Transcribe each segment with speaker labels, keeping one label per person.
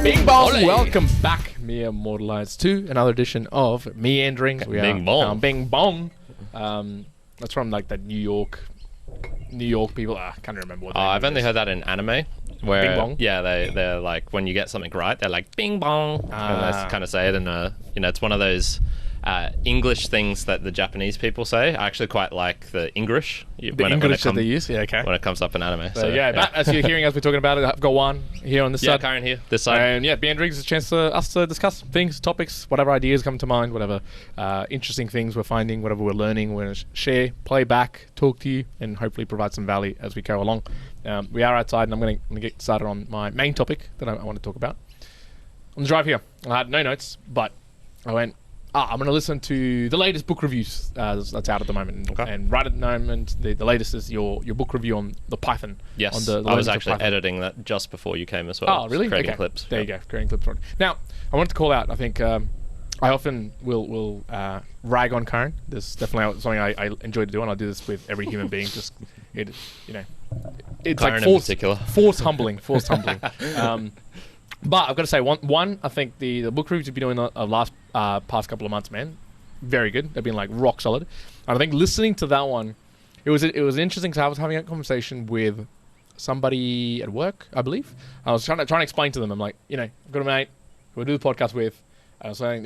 Speaker 1: Bing bong! Olé. Welcome back, mere mortalites, to another edition of Meanderings. We
Speaker 2: Bing
Speaker 1: are
Speaker 2: bong.
Speaker 1: Bing bong. That's from like the New York people. I can't remember what.
Speaker 2: I've only heard that in anime. Where,
Speaker 1: Bing bong?
Speaker 2: Yeah, they're like, when you get something right, they're like bing bong, and they kind of say it in a, it's one of those English things that the Japanese people say. I actually quite like the English.
Speaker 1: English that they use, yeah, okay.
Speaker 2: When it comes up in anime. So,
Speaker 1: yeah, but as you're hearing, as we're talking about it, I've got Juan here on this side.
Speaker 2: Yeah, Karen here, this side.
Speaker 1: And yeah, Meanderings is a chance for us to discuss things, topics, whatever ideas come to mind, whatever interesting things we're finding, whatever we're learning, we're going to share, play back, talk to you, and hopefully provide some value as we go along. We are outside, and I'm going to get started on my main topic that I want to talk about. On the drive here, I had no notes, but I went, I'm going to listen to the latest book reviews that's out at the moment.
Speaker 2: Okay.
Speaker 1: And right at the moment, the latest is your book review on the Python.
Speaker 2: Yes,
Speaker 1: on the
Speaker 2: I was actually editing that just before you came as well.
Speaker 1: Oh, really?
Speaker 2: Creating
Speaker 1: okay.
Speaker 2: clips.
Speaker 1: There you go, creating clips. Now, I wanted to call out, I think I often will rag on Karen. This is definitely something I enjoy to do, and I do this with every human being. Just, it's
Speaker 2: Karen
Speaker 1: like forced humbling. But I've got to say, one, I think the book reviews we've been doing the past couple of months, man, very good. They've been like rock solid. And I think listening to that one, it was interesting because I was having a conversation with somebody at work, I believe. I was trying to explain to them. I'm like, I've got a mate who I do the podcast with. I was saying,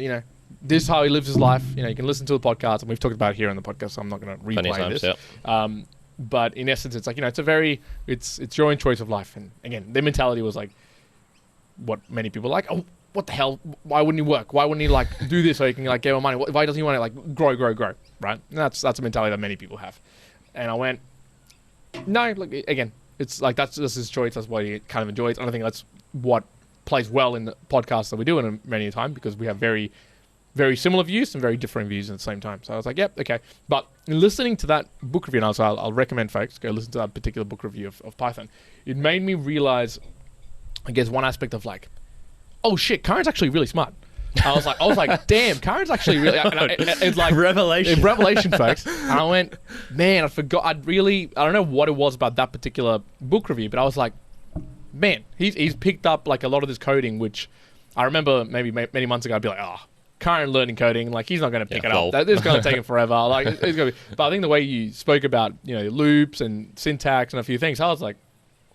Speaker 1: this is how he lives his life. You can listen to the podcast, and we've talked about it here on the podcast, so I'm not going to replay this. Yeah. But in essence, it's like, it's your own choice of life. And again, their mentality was like, what many people are like, oh, what the hell? Why wouldn't he work? Why wouldn't he like do this so he can like get more money? Why doesn't he want to like grow, right? And that's a mentality that many people have. And I went, no, look, again, it's like that's his choice. That's what he kind of enjoys. And I think that's what plays well in the podcast that we do in many a time, because we have very, very similar views and very different views at the same time. So I was like, yep, okay. But in listening to that book review, and I'll recommend folks go listen to that particular book review of Python. It made me realize, I guess, one aspect of like, oh shit, Karen's actually really smart. I was like, damn, Karen's actually really. It's like revelation, folks. And I went, man, I forgot. I don't know what it was about that particular book review, but I was like, man, he's picked up like a lot of this coding, which I remember maybe many months ago I'd be like, Karen learning coding, like he's not going to pick it up. It's going to take him forever. Like it's going to be. But I think the way you spoke about loops and syntax and a few things, I was like,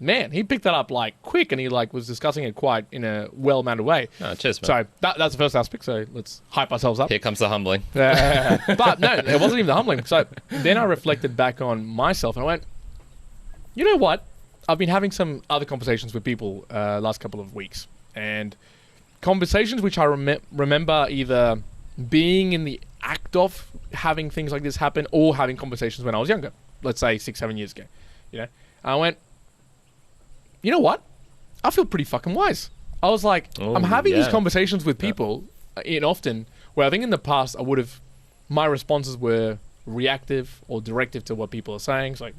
Speaker 1: man, he picked that up like quick, and he like was discussing it quite in a well-mannered way.
Speaker 2: Oh, cheers, man.
Speaker 1: So that's the first aspect. So let's hype ourselves up.
Speaker 2: Here comes the humbling.
Speaker 1: But no, it wasn't even the humbling. So then I reflected back on myself, and I went, you know what? I've been having some other conversations with people last couple of weeks, and conversations which I remember either being in the act of having things like this happen, or having conversations when I was younger. Let's say 6-7 years ago. And I went, you know what? I feel pretty fucking wise. I was like, I'm having these conversations with people often where I think in the past my responses were reactive or directive to what people are saying. So,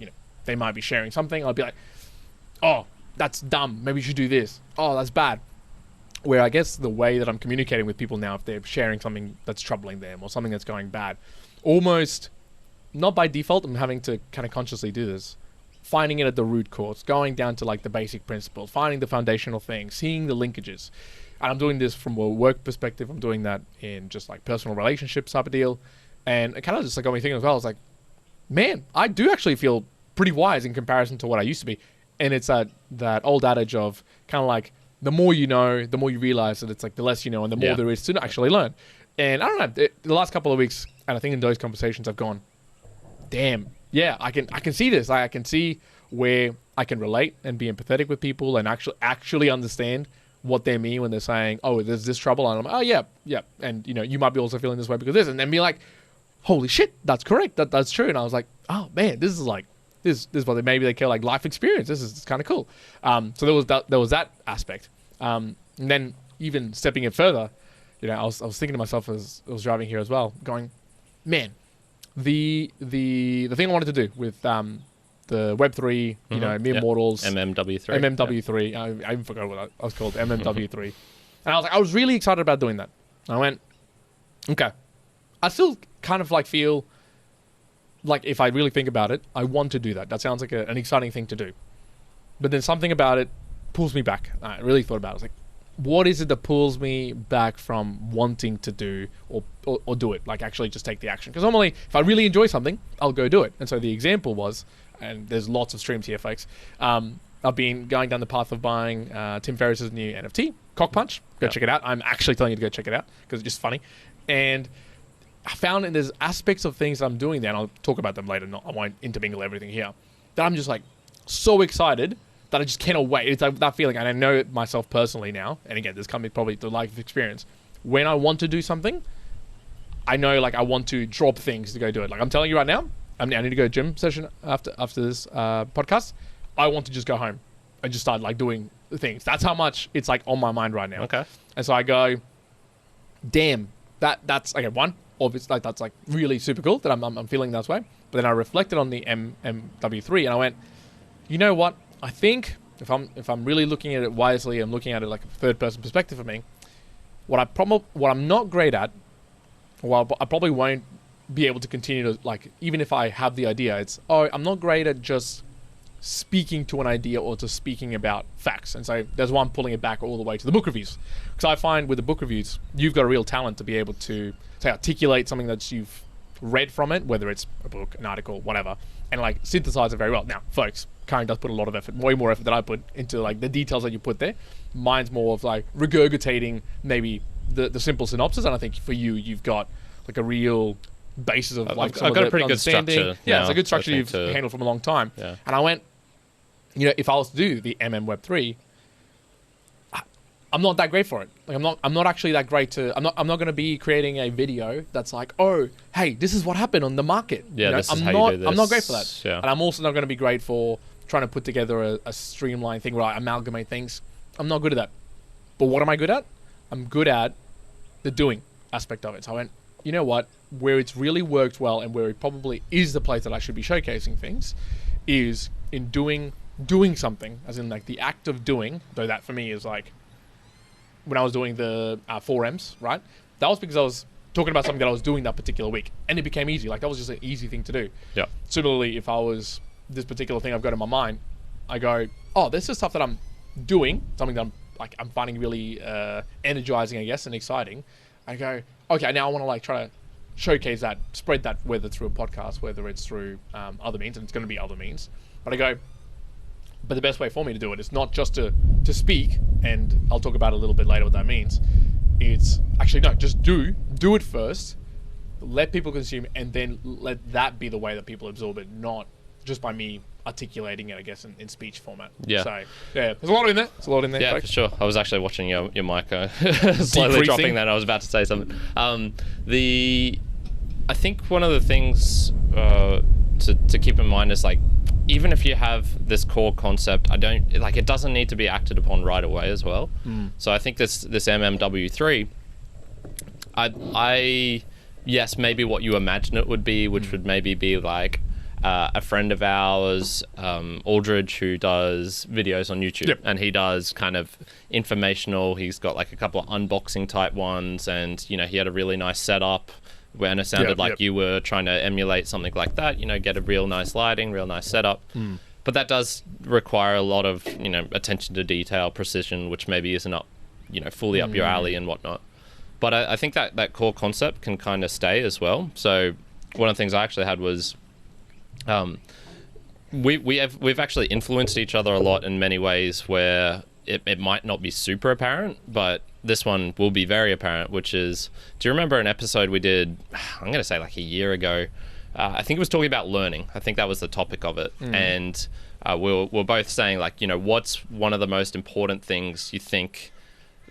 Speaker 1: they might be sharing something. I'll be like, oh, that's dumb. Maybe you should do this. Oh, that's bad. Where I guess the way that I'm communicating with people now, if they're sharing something that's troubling them or something that's going bad, almost not by default, I'm having to kind of consciously do this. Finding it at the root cause, going down to like the basic principles, finding the foundational things, seeing the linkages. And I'm doing this from a work perspective. I'm doing that in just like personal relationships type of deal. And it kind of just like got me thinking as well. I was like, man, I do actually feel pretty wise in comparison to what I used to be. And it's that old adage of kind of like, the more you know, the more you realize that it's like the less you know and the more there is to actually learn. And I don't know, the last couple of weeks, and I think in those conversations I've gone, damn, yeah, I can see this. I can see where I can relate and be empathetic with people and actually understand what they mean when they're saying, oh, there's this trouble. And I'm like, oh, yeah. And, you might be also feeling this way because of this. And then be like, holy shit, that's correct. That's true. And I was like, oh, man, this is like, this is what maybe they call like life experience. This is kind of cool. So there was that aspect. And then even stepping it further, I was thinking to myself as I was driving here as well, going, man, the thing I wanted to do with the Web3, mere mortals, MMW3. I even forgot what that was called, MMW3. And I was really excited about doing that. I went, okay, I still kind of like feel like if I really think about it, I want to do that. That sounds like an exciting thing to do. But then something about it pulls me back. I really thought about it. I was like, what is it that pulls me back from wanting to do or do it? Like actually just take the action. Because normally, if I really enjoy something, I'll go do it. And so the example was, and there's lots of streams here, folks. I've been going down the path of buying Tim Ferriss's new NFT, Cockpunch. Go check it out. I'm actually telling you to go check it out because it's just funny. And I found that there's aspects of things I'm doing there, and I'll talk about them later. I won't intermingle everything here. That I'm just like so excited that I just cannot wait. It's like that feeling, and I know it myself personally now. And again, this comes probably to life experience. When I want to do something, I know like I want to drop things to go do it. Like I'm telling you right now, I need to go gym session after this podcast. I want to just go home and just start like doing things. That's how much it's like on my mind right now.
Speaker 2: Okay.
Speaker 1: And so I go, damn, that's okay. One, obviously, like that's like really super cool that I'm feeling that way. But then I reflected on the MW3 and I went, you know what? I think if I'm really looking at it wisely, I'm looking at it like a third person perspective for me. What I'm not great at, well, I probably won't be able to continue to like, even if I have the idea, I'm not great at just speaking to an idea or to speaking about facts. And so that's why I'm pulling it back all the way to the book reviews. Because I find with the book reviews, you've got a real talent to be able to say articulate something that you've read from it, whether it's a book, an article, whatever, and like synthesize it very well. Now, folks, Karen does put a lot of effort, way more effort than I put into like the details that you put there. Mine's more of like regurgitating maybe the simple synopsis. And I think for you, you've got like a real basis of like
Speaker 2: I've got a pretty good structure.
Speaker 1: Yeah, it's a good structure you've handled from a long time.
Speaker 2: Yeah.
Speaker 1: And I went, you know, if I was to do the Web3, I'm not that great for it. Like I'm not actually that great to. I'm not going to be creating a video that's like, oh, hey, this is what happened on the market.
Speaker 2: Yeah,
Speaker 1: you know,
Speaker 2: this is how you do this.
Speaker 1: I'm not great for that.
Speaker 2: Yeah.
Speaker 1: And I'm also not going to be great for trying to put together a streamlined thing where I amalgamate things. I'm not good at that. But what am I good at? I'm good at the doing aspect of it. So I went, you know what? Where it's really worked well and where it probably is the place that I should be showcasing things is in doing something, as in like the act of doing. Though that for me is like when I was doing the 4Ms, right? That was because I was talking about something that I was doing that particular week, and it became easy. Like that was just an easy thing to do.
Speaker 2: Yeah.
Speaker 1: Similarly, if I was this particular thing I've got in my mind, I go, oh, this is stuff that I'm doing, something that I'm finding really energizing, I guess, and exciting. I go, okay, now I want to like try to showcase that, spread that, whether through a podcast, whether it's through other means, and it's going to be other means. But I go, but the best way for me to do it is not just to speak, and I'll talk about it a little bit later what that means. It's actually, no, just do it first, let people consume, and then let that be the way that people absorb it, not just by me articulating it, I guess, in speech format.
Speaker 2: Yeah.
Speaker 1: So, yeah, there's a lot in there.
Speaker 2: Yeah,
Speaker 1: folks.
Speaker 2: for sure. I was actually watching your mic slowly dropping that. I was about to say something. I think one of the things to keep in mind is like, even if you have this core concept, it doesn't need to be acted upon right away as well. So I think this MMW3, yes, maybe what you imagine it would be, which would maybe be like a friend of ours, Aldridge, who does videos on YouTube, and he does kind of informational. He's got like a couple of unboxing type ones, and you know, he had a really nice setup when it sounded like you were trying to emulate something like that, you know, get a real nice lighting, real nice setup. But that does require a lot of, you know, attention to detail, precision, which maybe isn't up, you know, fully up your alley and whatnot. But I think that core concept can kind of stay as well. So one of the things I actually had was we've actually influenced each other a lot in many ways where it might not be super apparent, but this one will be very apparent, which is, do you remember an episode we did, I'm going to say like a year ago, I think it was talking about learning. I think that was the topic of it. And we're both saying like, you know, what's one of the most important things you think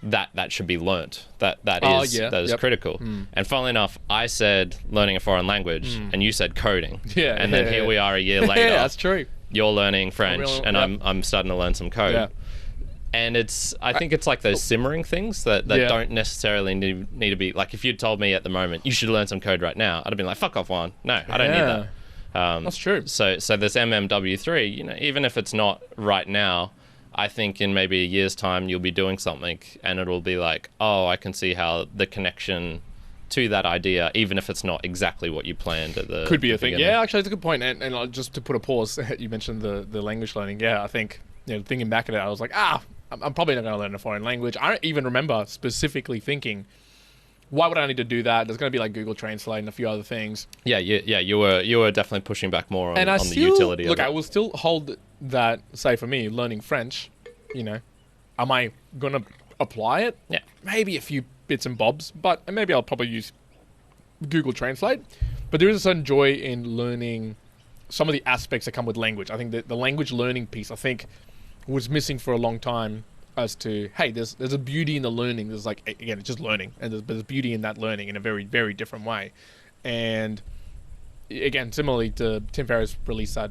Speaker 2: that should be learnt, that is critical. And funnily enough, I said learning a foreign language and you said coding. And then here we are a year later.
Speaker 1: Yeah, that's true.
Speaker 2: You're learning French and I'm starting to learn some code. And I think it's like those simmering things that don't necessarily need to be, like if you'd told me at the moment, you should learn some code right now, I'd have been like, fuck off, Juan. No, I don't need that.
Speaker 1: That's true.
Speaker 2: So this MMW3, you know, even if it's not right now, I think in maybe a year's time, you'll be doing something and it'll be like, oh, I can see how the connection to that idea, even if it's not exactly what you planned at the
Speaker 1: could be a thing.
Speaker 2: beginning.
Speaker 1: Yeah, actually, it's a good point. And just to put a pause, you mentioned the language learning. Yeah, I think, you know, thinking back at it, I was like, I'm probably not going to learn a foreign language. I don't even remember specifically thinking, why would I need to do that? There's going to be like Google Translate and a few other things.
Speaker 2: Yeah. You were definitely pushing back more on,
Speaker 1: And
Speaker 2: the utility of it.
Speaker 1: I will still hold that, say for me, learning French, you know, am I going to apply it?
Speaker 2: Yeah.
Speaker 1: Maybe a few bits and bobs, but maybe I'll probably use Google Translate. But there is a certain joy in learning some of the aspects that come with language. I think that the language learning piece, I think, was missing for a long time as to, hey, there's a beauty in the learning. There's like, again, it's just learning. And there's beauty in that learning in a very, very different way. And again, similarly to Tim Ferriss released that,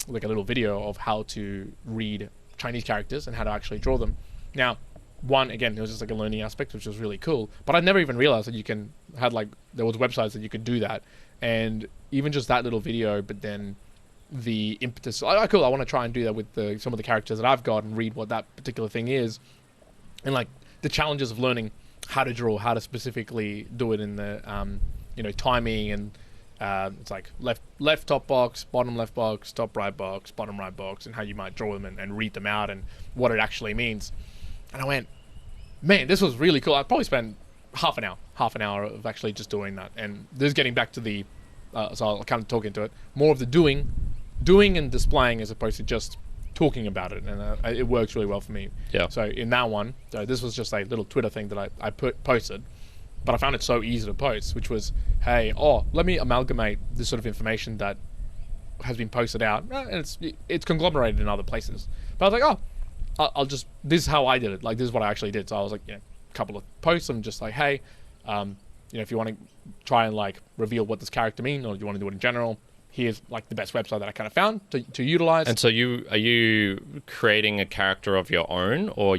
Speaker 1: like a little video of how to read Chinese characters and how to actually draw them. Now, one, again, it was just like a learning aspect, which was really cool. But I never even realized that there was websites that you could do that. And even just that little video, but then the impetus, cool, I want to try and do that with some of the characters that I've got and read what that particular thing is. And like the challenges of learning how to draw, how to specifically do it in the, timing and it's like left top box, bottom left box, top right box, bottom right box, and how you might draw them and read them out and what it actually means. And I went, man, this was really cool. I probably spent half an hour of actually just doing that. And this is getting back to the, so I'll kind of talk into it, more of the doing and displaying as opposed to just talking about it. And it works really well for me.
Speaker 2: Yeah.
Speaker 1: So in that one, so this was just a little Twitter thing that I posted, but I found it so easy to post, which was, hey, let me amalgamate this sort of information that has been posted out. And it's conglomerated in other places. But I was like, I'll just, this is how I did it. Like, this is what I actually did. So I was like, a couple of posts. I'm just like, hey, if you want to try and like reveal what this character means, or you want to do it in general, here's like the best website that I kind of found to utilize.
Speaker 2: And so are you creating a character of your own, or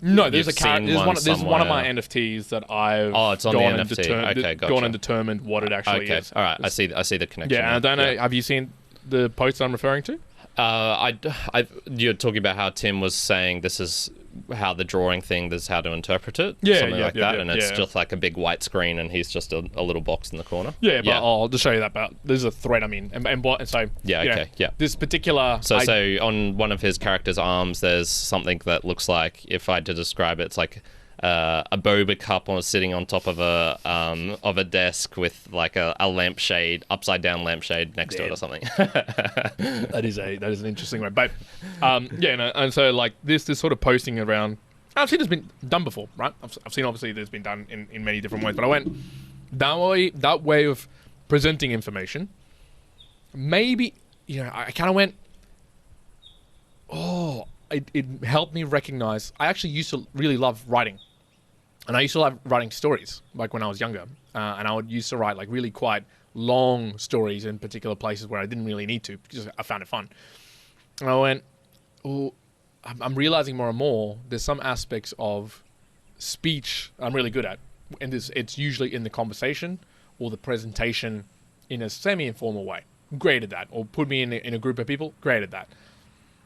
Speaker 1: No, there's a character. There's one of my NFTs that I've
Speaker 2: it's on
Speaker 1: gone
Speaker 2: the
Speaker 1: and
Speaker 2: NFT. Okay, gotcha.
Speaker 1: gone and determined what it actually is.
Speaker 2: All right, I see the connection.
Speaker 1: Yeah, and I don't know. Have you seen the post I'm referring to?
Speaker 2: You're talking about how Tim was saying this is how the drawing thing, this is how to interpret it, something like that, and it's just like a big white screen, and he's just a little box in the corner.
Speaker 1: Yeah, but I'll just show you that. But there's a thread I'm in, and so this particular.
Speaker 2: So on one of his character's arms, there's something that looks like, if I had to describe it, it's like a boba cup sitting on top of a desk with like a lampshade, upside down lampshade next to it or something.
Speaker 1: That is an interesting way, but and so like this sort of posting around, I've seen it's been done before, right? I've seen obviously there's been done in many different ways, but I went that way of presenting information. Maybe I kind of went, it helped me recognize. I actually used to really love writing. And I used to love writing stories, like when I was younger. And I would used to write like really quite long stories in particular places where I didn't really need to, because I found it fun. And I went, I'm realizing more and more there's some aspects of speech I'm really good at. And it's usually in the conversation or the presentation in a semi-informal way. Great at that. Or put me in a group of people, great at that.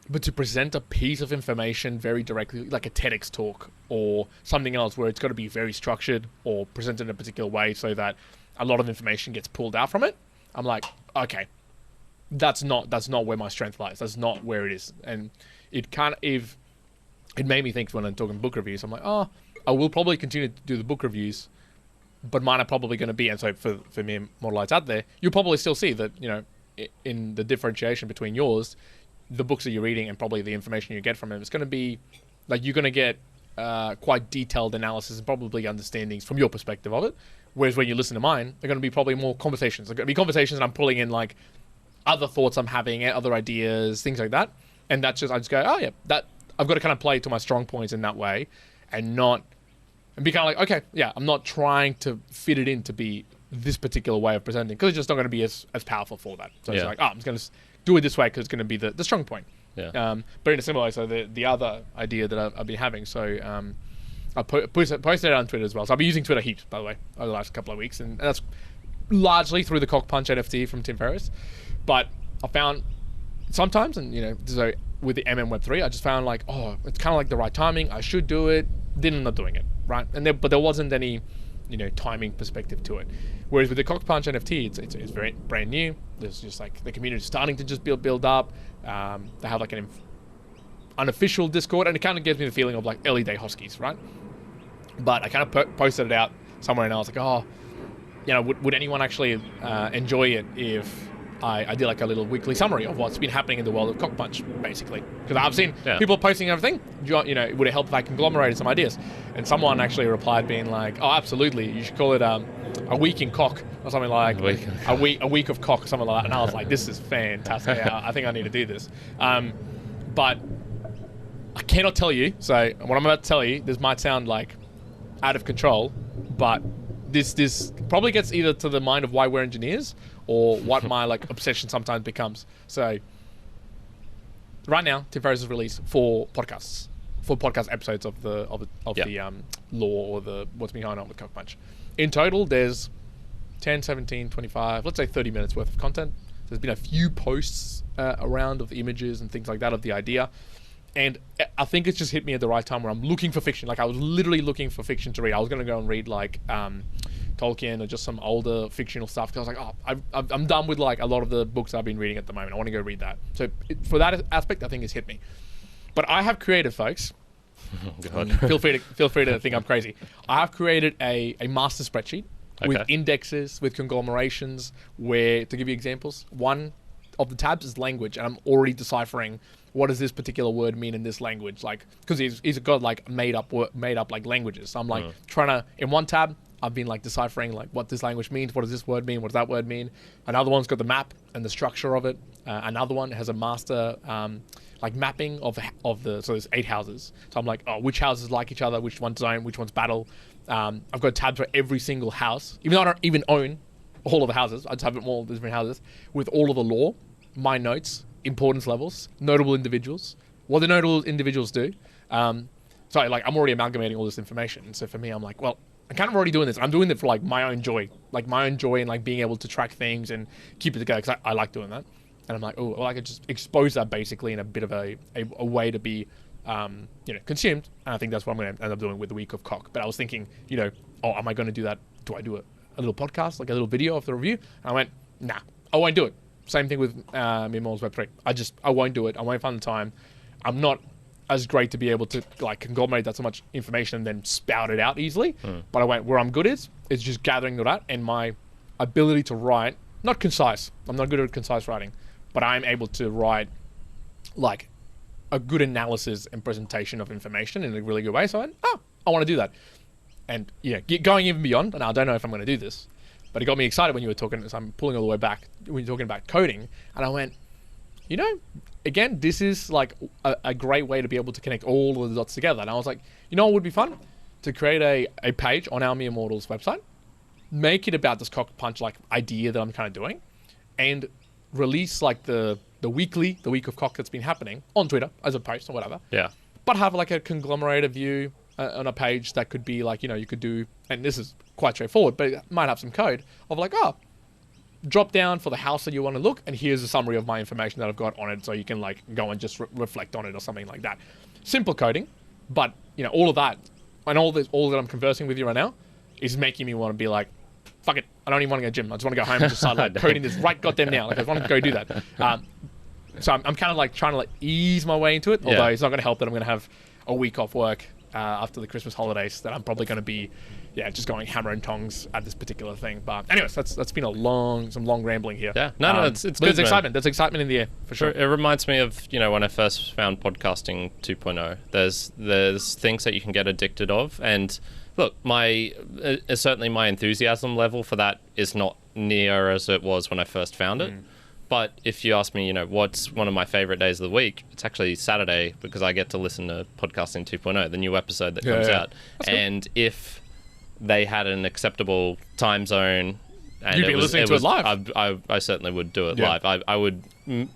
Speaker 1: But to present a piece of information very directly, like a TEDx talk or something else where it's got to be very structured or presented in a particular way so that a lot of information gets pulled out from it, I'm like, okay, that's not where my strength lies. That's not where it is. And it made me think when I'm talking book reviews, I'm like, I will probably continue to do the book reviews, but mine are probably going to be, and so for me and more lights out there, you'll probably still see that, in the differentiation between yours, the books that you're reading and probably the information you get from them, it's going to be like you're going to get quite detailed analysis and probably understandings from your perspective of it. Whereas when you listen to mine, they're going to be probably more conversations. They're going to be conversations that I'm pulling in like other thoughts I'm having, other ideas, things like that. And that's I just go, that I've got to kind of play to my strong points in that way and be kind of like, okay, I'm not trying to fit it in to be this particular way of presenting because it's just not going to be as powerful for that. So it's like, I'm just going to do it this way because it's going to be the strong point.
Speaker 2: Yeah.
Speaker 1: But in a similar way, so the other idea that I've been having, so I posted it on Twitter as well. So I've been using Twitter heaps, by the way, over the last couple of weeks, and that's largely through the CØCKPUNCH NFT from Tim Ferriss. But I found sometimes, and so with the Web3, I just found like, it's kind of like the right timing. I should do it. Then I'm not doing it, right? But there wasn't any timing perspective to it. Whereas with the CØCKPUNCH NFT, it's very brand new. There's just like the community starting to just build up. They have like unofficial Discord, and it kind of gives me the feeling of like early day Huskies, right? But I kind of posted it out somewhere, and I was like, oh, you know, would anyone actually enjoy it if I did like a little weekly summary of what's been happening in the world of CØCKPUNCH, basically? Because I've seen people posting everything. You know, would it help if I conglomerated some ideas? And someone actually replied being like, oh, absolutely, you should call it a week in cock, or something like a week of cock, or something like that. And I was like, this is fantastic. I think I need to do this. But I cannot tell you. So what I'm about to tell you, this might sound like out of control, but this probably gets either to the mind of why we're engineers or what my like obsession sometimes becomes. So right now, Tim Ferriss has released 4 podcast episodes of the lore or the what's been going on with CØCKPUNCH. In total, there's 10, 17, 25, let's say 30 minutes worth of content. There's been a few posts around of the images and things like that of the idea. And I think it's just hit me at the right time where I'm looking for fiction. Like I was literally looking for fiction to read. I was going to go and read like Tolkien or just some older fictional stuff. Because I was like, oh, I'm done with like a lot of the books I've been reading at the moment. I want to go read that. So for that aspect, I think it's hit me. But I have created, folks. Oh, God. Feel free to think I'm crazy. I have created a master spreadsheet with indexes, with conglomerations, where, to give you examples, one of the tabs is language, and I'm already deciphering what does this particular word mean in this language, like, because he's got like made up like languages. So I'm like trying to, in one tab, I've been like deciphering like what this language means, what does this word mean, what does that word mean. Another one's got the map and the structure of it. Another one has a master like mapping of the, so there's 8 houses. So I'm like, oh, which houses like each other, which one's zone, which one's battle. I've got tabs for every single house, even though I don't even own all of the houses. I just have all the different houses with all of the lore, my notes, importance levels, notable individuals, what the notable individuals do. So like I'm already amalgamating all this information. So for me, I'm like, well, I'm kind of already doing this. I'm doing it for like my own joy and like being able to track things and keep it together, because I like doing that. And I'm like, oh, well, I could just expose that basically in a bit of a way to be, consumed. And I think that's what I'm going to end up doing with the week of cock. But I was thinking, oh, am I going to do that? Do I do a little podcast, like a little video of the review? And I went, nah, I won't do it. Same thing with Meanderings Web 3. I won't do it. I won't find the time. I'm not as great to be able to like conglomerate that so much information and then spout it out easily. But I went, where I'm good is just gathering that, and my ability to write, not concise. I'm not good at concise writing, but I'm able to write like a good analysis and presentation of information in a really good way. So I went, oh, I want to do that. And going even beyond, and I don't know if I'm going to do this, but it got me excited when you were talking, so I'm pulling all the way back, when you're talking about coding, and I went, again, this is like a great way to be able to connect all of the dots together. And I was like, what would be fun? To create a page on our Mere Mortals website, make it about this CØCKPUNCH like idea that I'm kind of doing, and release like the week of cock that's been happening on Twitter as a post or whatever.
Speaker 2: Yeah.
Speaker 1: But have like a conglomerated view on a page that could be like, you could do, and this is quite straightforward, but it might have some code of like, oh, drop down for the house that you want to look, and here's a summary of my information that I've got on it, so you can like go and just reflect on it or something like that. Simple coding, but all of that and all that I'm conversing with you right now is making me want to be like, fuck it, I don't even want to go to the gym. I just want to go home and just start like coding this right goddamn now. Like I want to go do that. So I'm kind of like trying to like ease my way into it, although it's not going to help that I'm going to have a week off work after the Christmas holidays, that I'm probably going to be just going hammer and tongs at this particular thing. But anyways, that's been some long rambling here.
Speaker 2: Yeah, no, it's good.
Speaker 1: There's excitement. There's excitement in the air for sure.
Speaker 2: It reminds me of when I first found podcasting 2.0. There's things that you can get addicted of, and look, certainly my enthusiasm level for that is not near as it was when I first found it. But if you ask me, what's one of my favorite days of the week, it's actually Saturday, because I get to listen to Podcasting 2.0, the new episode that comes out. And if they had an acceptable time zone, and
Speaker 1: you'd be listening to it live.
Speaker 2: I certainly would do it live. I would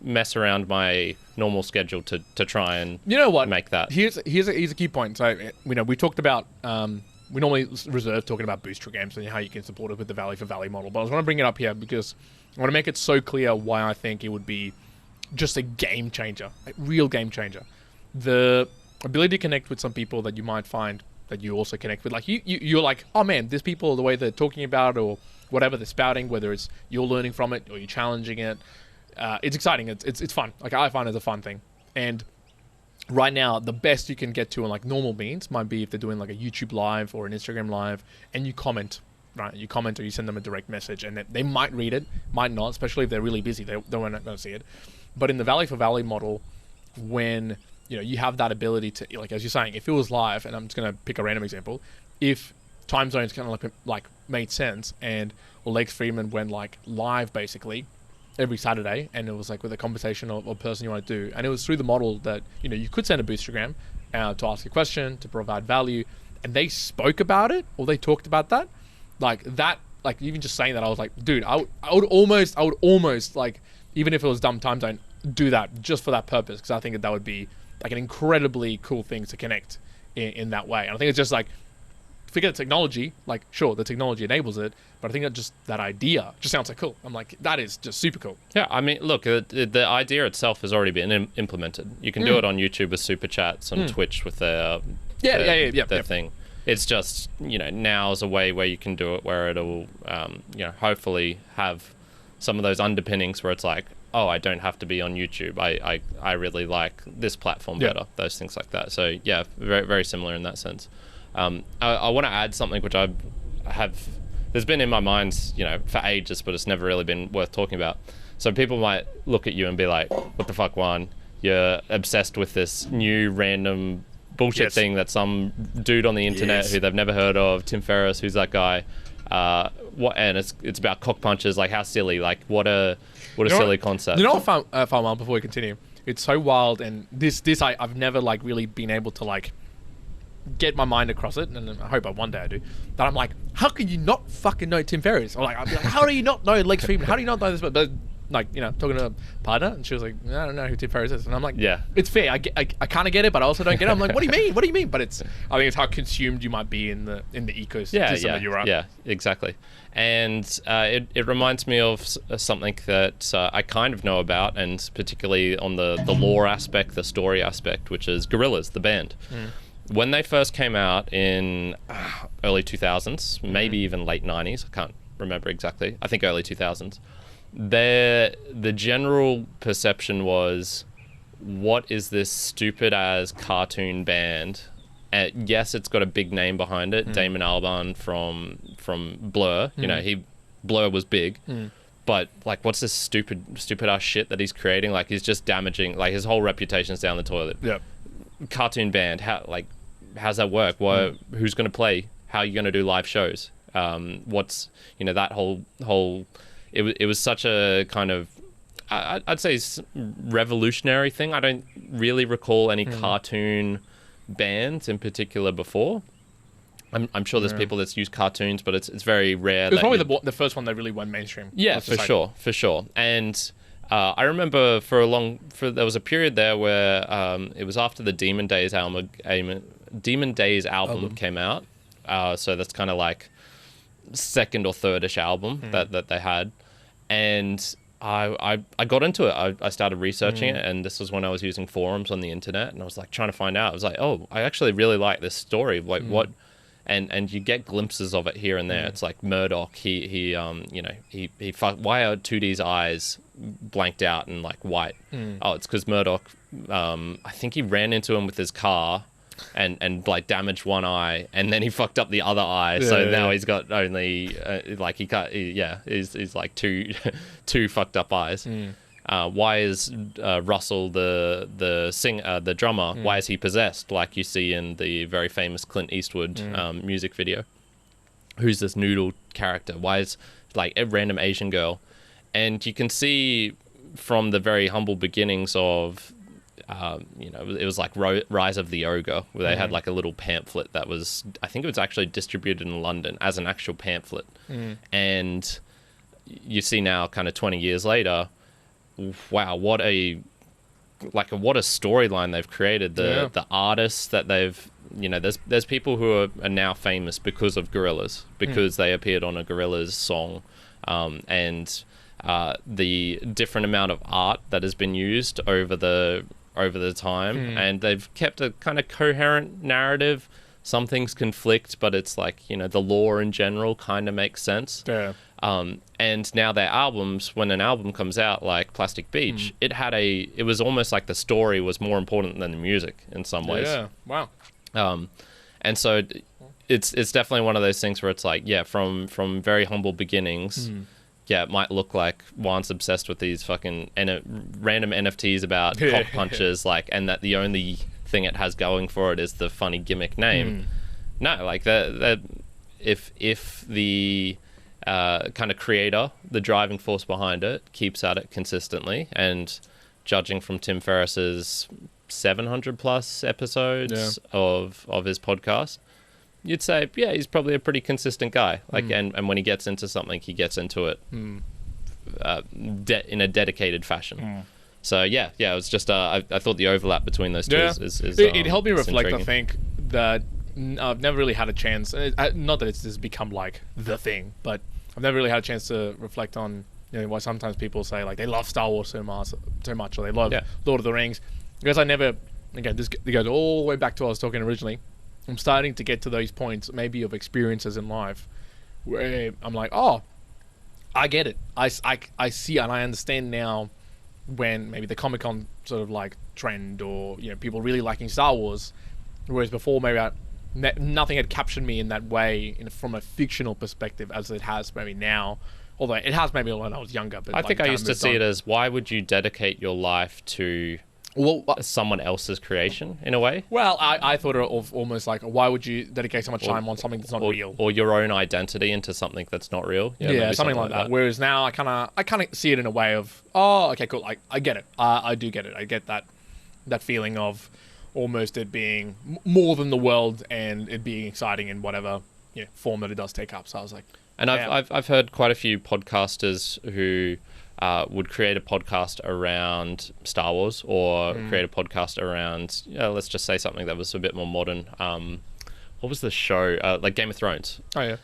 Speaker 2: mess around my normal schedule to try and make that.
Speaker 1: Here's a key point. So we talked about. We normally reserve talking about booster games and how you can support it with the value for value model, but I was going to bring it up here because I want to make it so clear why I think it would be just a game changer, a real game changer. The ability to connect with some people that you might find that you also connect with, like you're like, oh man, these people, the way they're talking about it or whatever they're spouting, whether it's you're learning from it or you're challenging it, it's exciting. It's fun. Like I find it a fun thing, and right now, the best you can get to on like normal means might be if they're doing like a YouTube live or an Instagram live, and you comment, right? You comment or you send them a direct message, and they might read it, might not, especially if they're really busy. They won't going to see it. But in the Valley for Valley model, when you have that ability to, like as you're saying, if it was live, and I'm just going to pick a random example, if time zones kind of like made sense, and Lex Friedman went like live basically every Saturday, and it was like with a conversation or person you want to do, and it was through the model that you could send a boostergram to ask a question, to provide value, and they spoke about it or they talked about that, like even just saying that, I was like, dude, I would almost like, even if it was dumb time zone, do that just for that purpose, because I think that would be like an incredibly cool thing to connect in that way. And I think it's just like, forget the technology, like sure, the technology enables it, but I think that idea just sounds so cool. I'm like, that is just super cool.
Speaker 2: Yeah, I mean, look, the idea itself has already been implemented. You can do it on YouTube with super chats, on Twitch with their thing. It's just, now is a way where you can do it where it'll, hopefully have some of those underpinnings where it's like, oh, I don't have to be on YouTube. I really like this platform better. Those things like that. So yeah, very, very similar in that sense. I want to add something which I have, there's been in my mind, for ages, but it's never really been worth talking about. So people might look at you and be like, what the fuck, Juan? You're obsessed with this new random bullshit thing that some dude on the internet who they've never heard of, Tim Ferriss, who's that guy? And it's about cock punches. Like, how silly? Like, what a silly concept.
Speaker 1: What I found wild before we continue? It's so wild, and this I've never like really been able to like get my mind across it, and I hope one day I do. That I'm like, how can you not fucking know Tim Ferriss? Or like, I'll be like, how do you not know Lex Friedman? How do you not know this? But like, talking to a partner, and she was like, I don't know who Tim Ferriss is, and I'm like, yeah, it's fair. I kind of get it, but I also don't get it. I'm like, what do you mean? What do you mean? But I think it's how consumed you might be in the ecosystem that you're on.
Speaker 2: Yeah, exactly. And it reminds me of something that I kind of know about, and particularly on the lore aspect, the story aspect, which is Gorillaz, the band. When they first came out in early 2000s, maybe even late 90s, I can't remember exactly. I think early 2000s. The general perception was, what is this stupid as cartoon band? Yes, it's got a big name behind it. Damon Albarn from Blur. Blur was big. But like, what's this stupid ass shit that he's creating? Like, he's just damaging, like, his whole reputation's down the toilet. Yeah. Cartoon band, how's that work? Who's going to play? How are you going to do live shows? What's that whole it was such a kind of, I'd say, revolutionary thing. I don't really recall any cartoon bands in particular before. I'm sure there's people that's used cartoons, but it's very rare.
Speaker 1: It was probably the first one that really went mainstream.
Speaker 2: Yeah, for sure. And I remember there was a period there where it was after the Demon Days album came out. So that's kind of like second or third-ish album that they had. And I got into it. I started researching it, and this was when I was using forums on the internet, and I was like trying to find out. I was like, oh, I actually really like this story. Like what? And you get glimpses of it here and there. It's like Murdoch. He why are 2D's eyes blanked out and like white? Oh, it's because Murdoch. I think he ran into him with his car, and like damaged one eye, and then he fucked up the other eye. So now he's got only he's like two fucked up eyes. Why is Russell the drummer? Why is he possessed, like you see in the very famous Clint Eastwood music video? Who's this noodle character? Why is like a random Asian girl? And you can see from the very humble beginnings of it was like Rise of the Ogre, where they had like a little pamphlet that was, I think it was actually distributed in London as an actual pamphlet. And you see now, kind of 20 years later, wow, what a storyline they've created. The artists that they've, there's people who are now famous because of Gorillaz, because they appeared on a Gorillaz song, and the different amount of art that has been used over the time, and they've kept a kind of coherent narrative. some things conflict, but it's like, you know, the lore in general kind of makes sense.
Speaker 1: Yeah.
Speaker 2: And now their albums, when an album comes out like Plastic Beach, it was almost like the story was more important than the music in some ways.
Speaker 1: Yeah. Wow.
Speaker 2: And so it's definitely one of those things where it's like, yeah, from very humble beginnings, yeah, it might look like Juan's obsessed with these fucking random NFTs about cock punches, like, and that the only thing it has going for it is the funny gimmick name. No, like if the kind of creator, the driving force behind it, keeps at it consistently, and judging from Tim Ferriss's 700 plus episodes of his podcast, you'd say, yeah, he's probably a pretty consistent guy. Like, and when he gets into something, he gets into it in a dedicated fashion. So yeah, it was just I thought the overlap between those two is
Speaker 1: it helped me reflect.
Speaker 2: intriguing.
Speaker 1: I think that I've never really had a chance. Not that it's just become like the thing, but I've never really had a chance to reflect on, you know, why sometimes people say like they love Star Wars so much, or they love Lord of the Rings. Because I never, again, this goes all the way back to what I was talking originally. I'm starting to get to those points, maybe of experiences in life, where I'm like, oh, I get it. I see and I understand now when maybe the Comic-Con sort of like trend, or, you know, people really liking Star Wars, whereas before maybe nothing had captured me in that way from a fictional perspective as it has maybe now. Although it has maybe when I was younger. But
Speaker 2: I think I used to see it as, why would you dedicate your life to someone else's creation in a way?
Speaker 1: Well, I thought of almost like, why would you dedicate so much time on something that's not real,
Speaker 2: or your own identity into something that's not real?
Speaker 1: Yeah, something like that. Whereas now I kind of see it in a way of, oh, okay, cool. I get it. I do get it. I get that feeling of almost it being more than the world, and it being exciting in whatever form that it does take up. So I was like,
Speaker 2: and I've heard quite a few podcasters who would create a podcast around Star Wars, or create a podcast around, let's just say something that was a bit more modern. What was the show? Like Game of Thrones.
Speaker 1: Oh, yeah.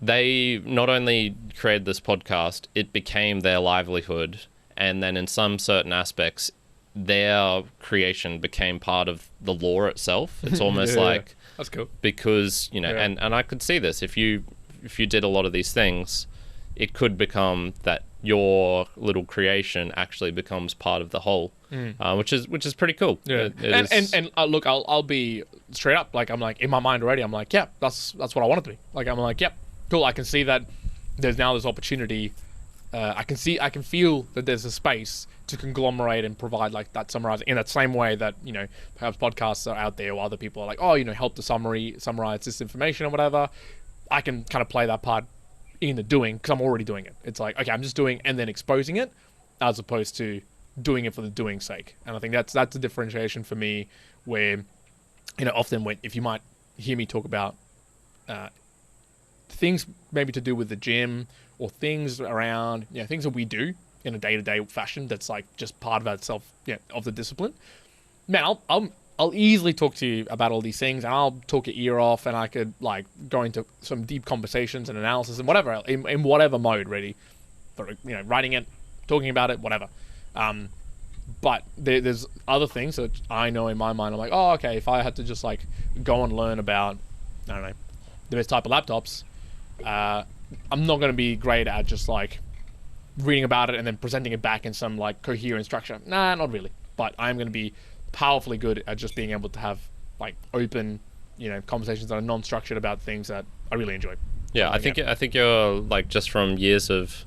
Speaker 2: They not only created this podcast, it became their livelihood. And then in some certain aspects, their creation became part of the lore itself. It's almost like...
Speaker 1: That's cool.
Speaker 2: Because, and I could see this. If you did a lot of these things, it could become that your little creation actually becomes part of the whole, which is pretty cool.
Speaker 1: Yeah, and look, I'll be straight up. Like, I'm like, in my mind already, I'm like, yeah, that's what I want it to be. Like, I'm like, yep, cool. I can see that there's now this opportunity. I can feel that there's a space to conglomerate and provide like that summarizing in that same way that, perhaps podcasts are out there, or other people are like, oh, help to summarize this information or whatever. I can kind of play that part in the doing, because I'm already doing it. It's like, okay, I'm just doing and then exposing it, as opposed to doing it for the doing's sake. And I think that's a differentiation for me, where, often if you might hear me talk about things maybe to do with the gym, or things around, things that we do in a day-to-day fashion that's like just part of itself, of the discipline. Man, I'll easily talk to you about all these things, and I'll talk your ear off, and I could like go into some deep conversations and analysis and whatever, in whatever mode, really, for writing it, talking about it, whatever. But there's other things that I know in my mind. I'm like, oh, okay, if I had to just like go and learn about, I don't know, the best type of laptops, I'm not going to be great at just like reading about it and then presenting it back in some like coherent structure. Nah, not really. But I'm going to be powerfully good at just being able to have like open, conversations that are non-structured about things that I really enjoy.
Speaker 2: Yeah, I think you're like, just from years of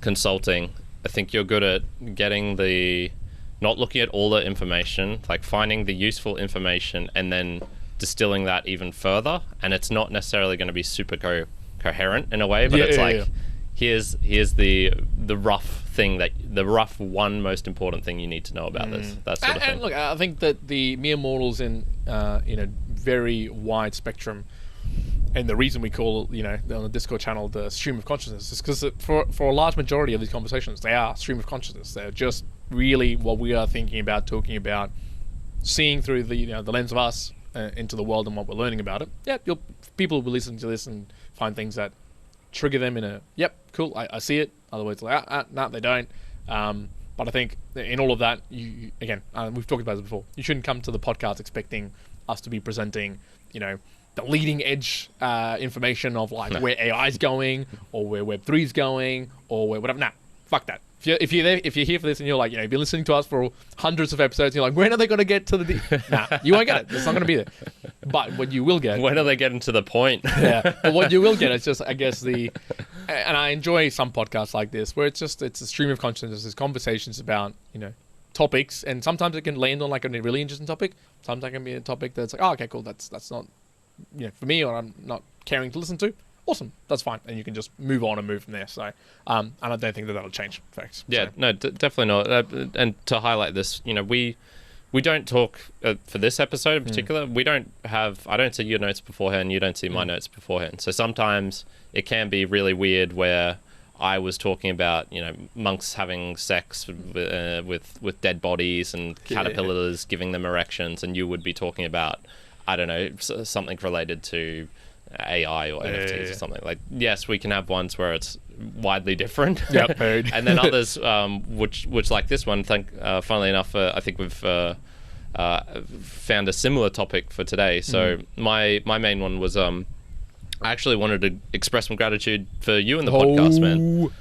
Speaker 2: consulting, I think you're good at getting not looking at all the information, like finding the useful information and then distilling that even further. And it's not necessarily going to be super coherent in a way, but here's the rough thing, the rough one most important thing you need to know about this, that sort of thing.
Speaker 1: And look, I think that the mere mortals in a very wide spectrum, and the reason we call on the Discord channel the stream of consciousness is because for a large majority of these conversations, they are stream of consciousness. They're just really what we are thinking about, talking about, seeing through the the lens of us into the world and what we're learning about it. Yeah, people will listen to this and find things that trigger them in a, yep, cool, I see it. Otherwise, like, no, they don't. But I think in all of that, you again, we've talked about this before, you shouldn't come to the podcast expecting us to be presenting, the the leading edge information of like where AI is going, or where Web3 is going, or where whatever. Nah, fuck that. If you're here for this and you're like, you've been listening to us for hundreds of episodes, and you're like, when are they going to get to the nah, you won't get it. It's not going to be there. But what you will get,
Speaker 2: when are they getting to the point?
Speaker 1: Yeah, but what you will get is just, I guess, and I enjoy some podcasts like this where it's a stream of consciousness. There's conversations about topics, and sometimes it can land on like a really interesting topic. Sometimes it can be a topic that's like, oh, okay, cool, that's not for me, or I'm not caring to listen to. Awesome, that's fine, and you can just move on and move from there. So, and I don't think that'll change. Facts.
Speaker 2: Yeah,
Speaker 1: so.
Speaker 2: no, definitely not. And to highlight this, we don't talk for this episode in particular. I don't see your notes beforehand. You don't see my notes beforehand. So sometimes it can be really weird where I was talking about monks having sex with dead bodies and caterpillars giving them erections, and you would be talking about, I don't know, something related to AI or NFTs or something. Like, yes, we can have ones where it's widely different.
Speaker 1: Yep.
Speaker 2: And then others, which like this one, funnily enough, I think we've found a similar topic for today. So my main one was I actually wanted to express some gratitude for you and the podcast, man.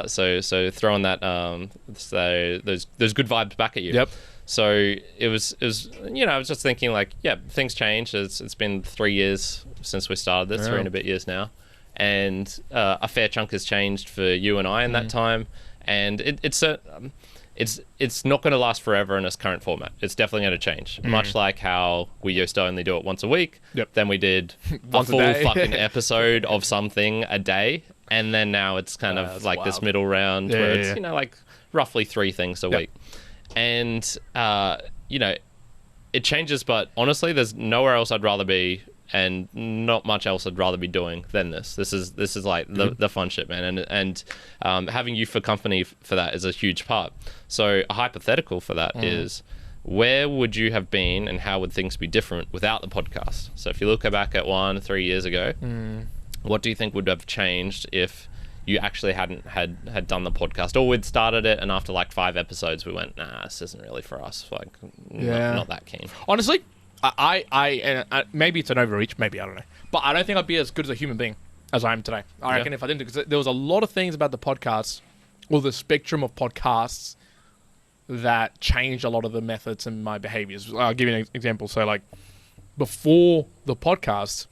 Speaker 2: So throwing that those good vibes back at you.
Speaker 1: Yep.
Speaker 2: So it was I was just thinking like, yeah, things change. It's been 3 years since we started this, 3 and a bit years now, and a fair chunk has changed for you and I in that time, and it's not going to last forever in its current format. It's definitely going to change, much like how we used to only do it once a week.
Speaker 1: Yep.
Speaker 2: Then we did a full fucking episode of something a day, and then now it's kind of like wild. This middle round where it's like roughly 3 things a week. And it changes, but honestly there's nowhere else I'd rather be, and not much else I'd rather be doing than this. This is like the fun shit, man, and having you for company for that is a huge part. So a hypothetical for that is, where would you have been and how would things be different without the podcast? So if you look back at 3 years ago, what do you think would have changed if you actually hadn't had done the podcast, or we'd started it and after like 5 episodes we went, nah, this isn't really for us, like not that keen?
Speaker 1: Honestly, I maybe it's an overreach, maybe, I don't know, but I don't think I'd be as good as a human being as I am today. I reckon if I didn't, because there was a lot of things about the podcast, or the spectrum of podcasts, that changed a lot of the methods and my behaviors. I'll give you an example. So like, before the podcast,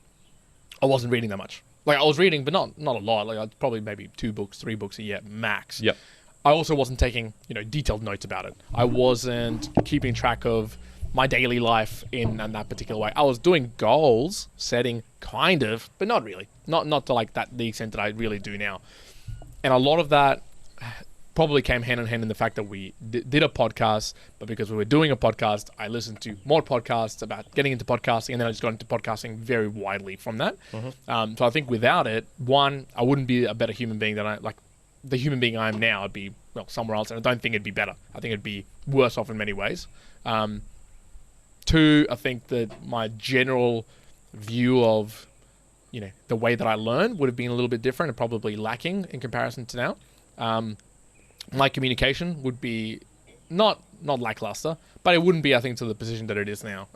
Speaker 1: I wasn't reading that much. Like, I was reading, but not a lot. Like, I'd probably maybe 2 books, 3 books a year max.
Speaker 2: Yep.
Speaker 1: I also wasn't taking, detailed notes about it. I wasn't keeping track of my daily life in that particular way. I was doing goals setting, kind of, but not really. Not to like the extent that I really do now. And a lot of that probably came hand in hand in the fact that we did a podcast, but because we were doing a podcast, I listened to more podcasts about getting into podcasting, and then I just got into podcasting very widely from that. So I think without it, one, I wouldn't be a better human being than the human being I am now. I'd be somewhere else, and I don't think it'd be better. I think it'd be worse off in many ways. 2, I think that my general view of the way that I learn would have been a little bit different and probably lacking in comparison to now. My communication would be not lackluster, but it wouldn't be, I think, to the position that it is now.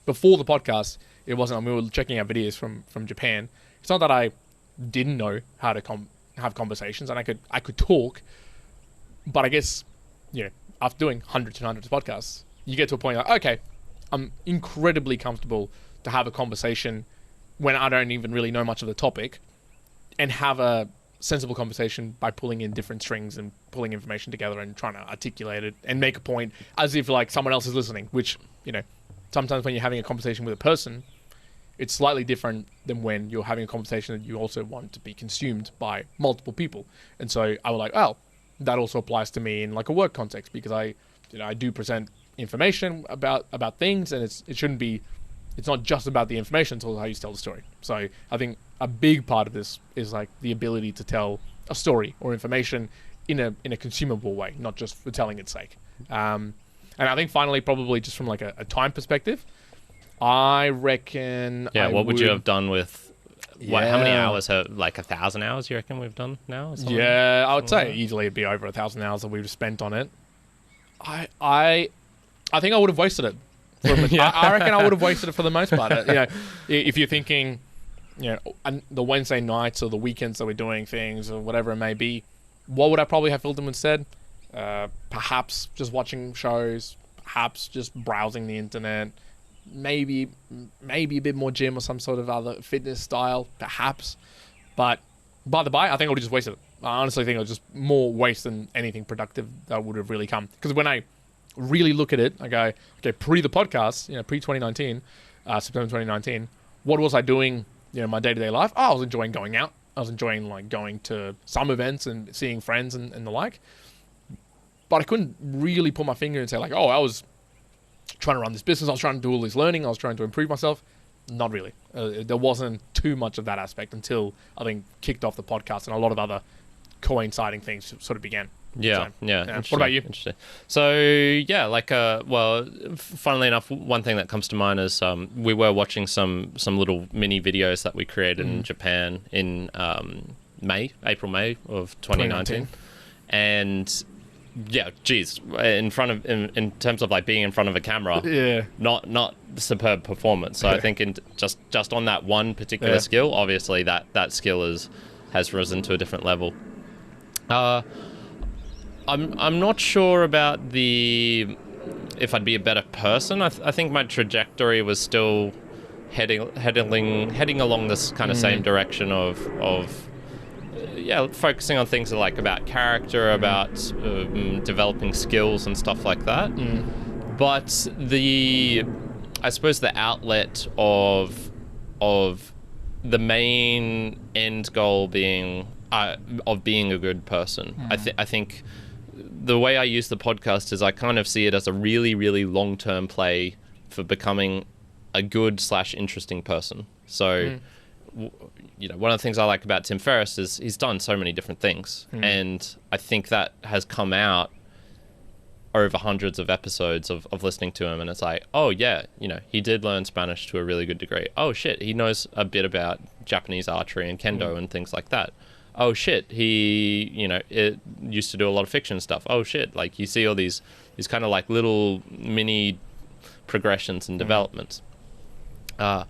Speaker 1: Before the podcast, it wasn't. We were checking out videos from Japan. It's not that I didn't know how to have conversations, and I could talk, but I guess after doing hundreds and hundreds of podcasts, you get to a point like, okay, I'm incredibly comfortable to have a conversation when I don't even really know much of the topic, and have a sensible conversation by pulling in different strings and pulling information together and trying to articulate it and make a point as if like someone else is listening, which sometimes when you're having a conversation with a person, it's slightly different than when you're having a conversation that you also want to be consumed by multiple people. And so I was like, oh, that also applies to me in like a work context, because I do present information about things, and it's not just about the information, it's also how you tell the story. So I think a big part of this is like the ability to tell a story or information in a consumable way, not just for telling its sake. And I think finally, probably just from like a time perspective, I reckon. Yeah,
Speaker 2: what would you have done with? What, how many hours? Like 1,000 hours? You reckon we've done now?
Speaker 1: Yeah, I would say easily it'd be over 1,000 hours that we've spent on it. I think I would have wasted it. I reckon I would have wasted it for the most part. If you're thinking, the Wednesday nights or the weekends that we're doing things or whatever it may be, what would I probably have filled them instead? Perhaps just watching shows, perhaps just browsing the internet, maybe a bit more gym or some sort of other fitness style, perhaps. But by the by, I think I would have just wasted it. I honestly think it was just more waste than anything productive that would have really come. Because when I really look at it, I go, okay, pre the podcast, pre-2019, September 2019, what was I doing, my day-to-day life? I was enjoying going out. I was enjoying going to some events and seeing friends and the like. But I couldn't really put my finger and say I was trying to run this business. I was trying to do all this learning. I was trying to improve myself. Not really. There wasn't too much of that aspect until I think kicked off the podcast and a lot of other coinciding things sort of began.
Speaker 2: Yeah.
Speaker 1: What about you?
Speaker 2: Interesting. So funnily enough, one thing that comes to mind is we were watching some little mini videos that we created in Japan in April, May of 2019. And yeah, geez, in terms of being in front of a camera, not superb performance. So I think just on that one particular skill, obviously that skill has risen to a different level. I'm not sure about if I'd be a better person. I think my trajectory was still heading along this kind of same direction of focusing on things about character, about developing skills and stuff like that. But I suppose the outlet of the main end goal being of being a good person. I think the way I use the podcast is I kind of see it as a really, really long-term play for becoming a good / interesting person. So, one of the things I like about Tim Ferriss is he's done so many different things. And I think that has come out over hundreds of episodes of listening to him. And it's he did learn Spanish to a really good degree. Oh, shit, he knows a bit about Japanese archery and kendo and things like that. Oh shit, he it used to do a lot of fiction stuff. Oh shit, you see all these kind of little mini progressions and developments. I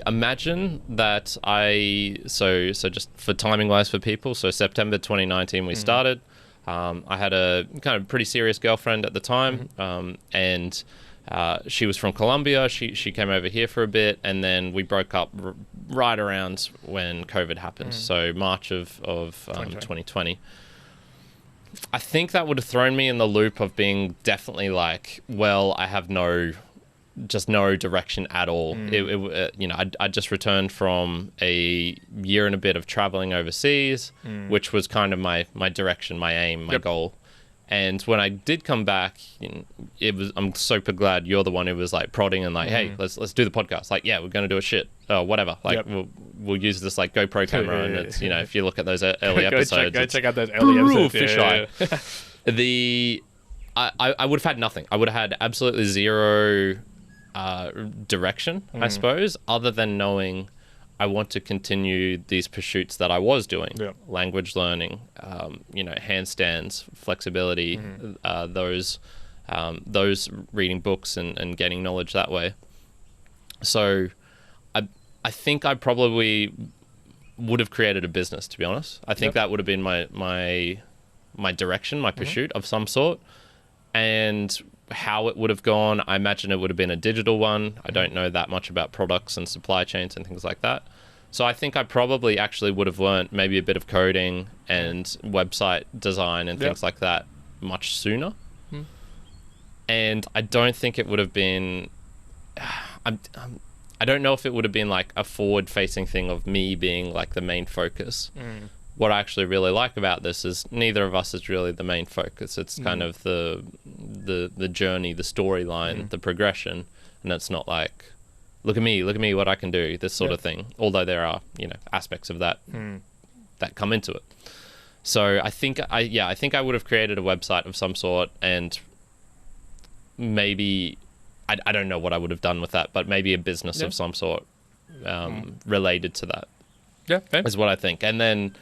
Speaker 2: imagine that so just for timing wise for people, so September 2019 we started. I had a kind of pretty serious girlfriend at the time, and she was from Colombia. She came over here for a bit, and then we broke up right around when COVID happened. So March of 2020. I think that would have thrown me in the loop of being definitely I have no direction at all. I just returned from a year and a bit of traveling overseas, which was kind of my direction, my aim, my goal. And when I did come back, I'm super glad you're the one who was prodding and hey, let's do the podcast. We're going to do a shit. Whatever. We'll use this GoPro camera, and it's if you look at those early episodes,
Speaker 1: go check out those early episodes.
Speaker 2: Fisheye. I would have had nothing. I would have had absolutely zero direction, I suppose, other than knowing I want to continue these pursuits that I was doing. Language learning, handstands, flexibility, those reading books and gaining knowledge that way. So I think I probably would have created a business, to be honest. I think that would have been my direction, my pursuit of some sort. And how it would have gone, I imagine it would have been a digital one. I don't know that much about products and supply chains and things like that. So I think I probably actually would have learned maybe a bit of coding and website design and things like that much sooner. And I don't think it would have been... I don't know if it would have been a forward-facing thing of me being the main focus. What I actually really like about this is neither of us is really the main focus. It's kind of the journey, the storyline, the progression, and it's not look at me, what I can do, this sort of thing. Although there are aspects of that that come into it. So I think I would have created a website of some sort, and maybe I don't know what I would have done with that, but maybe a business of some sort related to that. Is what I think. And then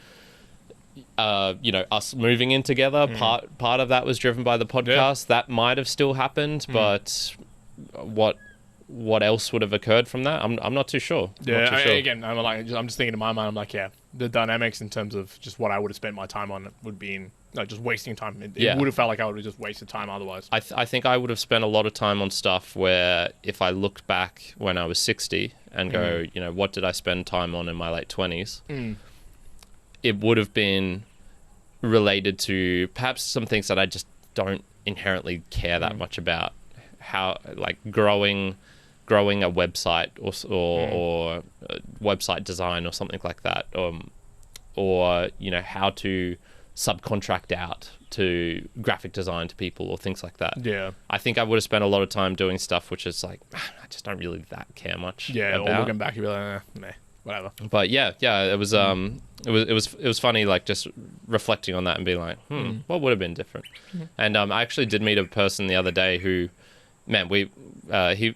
Speaker 2: us moving in together, part of that was driven by the podcast. That might have still happened, but what else would have occurred from that. I'm not too sure.
Speaker 1: Yeah,
Speaker 2: Not too sure.
Speaker 1: again, I'm just thinking in my mind, I'm like, yeah, the dynamics in terms of just what I would have spent my time on would be in just wasting time. It would have felt like I would have just wasted time otherwise.
Speaker 2: I think I would have spent a lot of time on stuff where if I looked back when I was 60 and go, what did I spend time on in my late 20s? It would have been related to perhaps some things that I just don't inherently care that much about. How, like, growing a website or website design or something like that, or how to subcontract out to graphic design to people or things like that.
Speaker 1: Yeah,
Speaker 2: I think I would have spent a lot of time doing stuff which is like, I just don't really that care much.
Speaker 1: Yeah,
Speaker 2: about.
Speaker 1: or looking back, you'd be like, meh, whatever.
Speaker 2: But it was funny, like, just reflecting on that and being like, what would have been different? And I actually did meet a person the other day who, man, he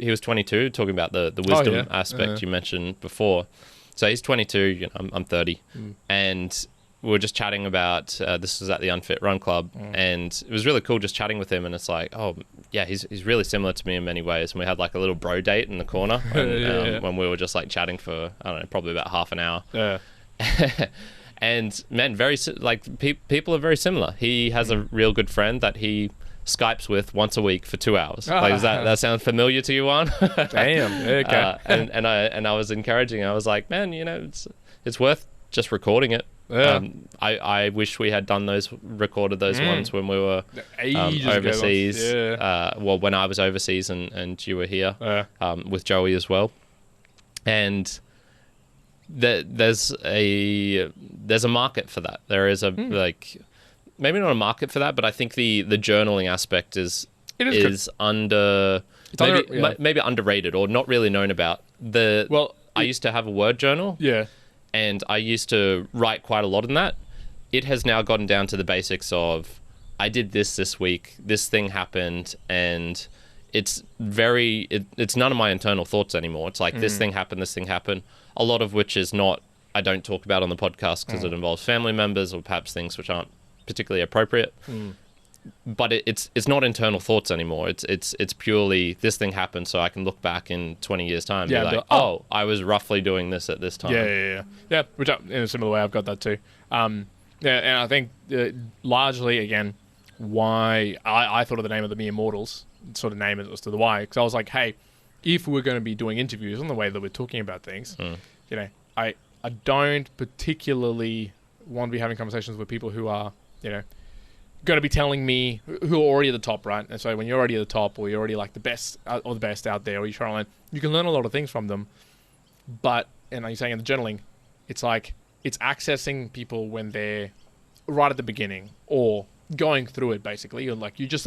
Speaker 2: was 22, talking about the wisdom aspect you mentioned before. So he's 22, I'm 30, and we were just chatting about this was at the Unfit Run Club, and it was really cool just chatting with him. And it's like, oh yeah, he's really similar to me in many ways. And we had like a little bro date in the corner, and, when we were just like chatting for, I don't know, probably about half an hour. Yeah. And man, people are very similar. He has a real good friend that he Skypes with once a week for 2 hours. Like, does that sound familiar to you, Juan?
Speaker 1: Damn. Okay.
Speaker 2: And I was encouraging. I was like, man, it's worth just recording it. Yeah. I wish we had recorded those ones when we were overseas. Yeah. When I was overseas and you were here with Joey as well. And there's a market for that. There is maybe not a market for that, but I think the journaling aspect is maybe underrated or not really known about. I used to have a Word journal. Yeah. And I used to write quite a lot in that. It has now gotten down to the basics of, I did this week, this thing happened, and it's none of my internal thoughts anymore. It's like, this thing happened, a lot of which is not, I don't talk about on the podcast because it involves family members or perhaps things which aren't particularly appropriate. But it's not internal thoughts anymore. It's purely, this thing happened, so I can look back in 20 years' time and be like, I was roughly doing this at this time. Yeah.
Speaker 1: Which in a similar way, I've got that too. And I think largely, again, why I thought of the name of the Mere Mortals, sort of name it as to the why, because I was like, hey, if we're going to be doing interviews on the way that we're talking about things, I don't particularly want to be having conversations with people who are, going to be telling me, who are already at the top, right? And so when you're already at the top, or you're already like the best out there, or you're trying to learn, you can learn a lot of things from them. But, and like you're saying in the journaling, it's like, it's accessing people when they're right at the beginning or going through it, basically. You're just